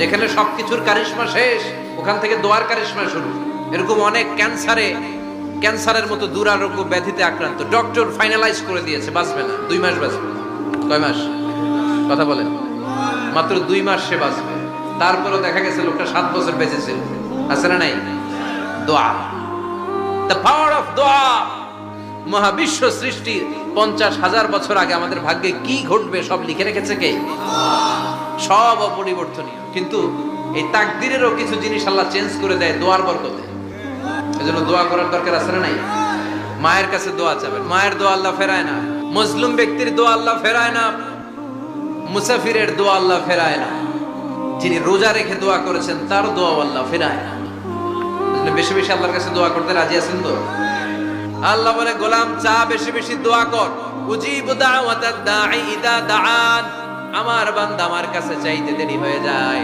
যেখানে সবকিছুর কারিশমা শেষ, ওখান থেকে দোয়ার কারিশমা শুরু। এরকম অনেক ক্যান্সারের মতো দুরারোগ্য ব্যাধিতে আক্রান্ত, ডক্টর ফাইনালাইজ করে দিয়েছে বাঁচবে না, 2 মাস বাঁচবে। কয় মাস? কথা বলেন। মাত্র 2 মাস সে বাঁচবে। তারপরে দেখা গেছে লোকটা 7 বছর বেঁচে ছিল। আছে না নাই? দোয়া, দ্য পাওয়ার অফ দোয়া। মহাবিশ্ব সৃষ্টির 50,000 বছর আগে আমাদের ভাগ্যে কি ঘটবে সব লিখে রেখেছে কে? সব অপরিবর্তনীয়। কিন্তু এই তাকদীরেরও কিছু জিনিস আল্লাহ চেঞ্জ করে দেয় দোয়ার বরকতে। এজন্য দোয়া করার দরকার আছে না নাই? মায়ের কাছে দোয়া চাবেন, মায়ের দোয়া আল্লাহ ফেরায় না। মজলুম ব্যক্তির দোয়া আল্লাহ ফেরায় না। মুসাফিরের দোয়া আল্লাহ ফেরায় না। যিনি রোজা রেখে দোয়া করেছেন তার দোয়া আল্লাহ ফেরায় না। বেশি বেশি আল্লাহর কাছে দোয়া করতে রাজি আছেন তো? আল্লাহ বলে, গোলাম চা বেশি বেশি দোয়া কর। উজিবু দাওয়াতাদ দাঈ ইদা দাআন। আমার বান্দা আমার কাছে চাইতে দেরি হয়ে যায়,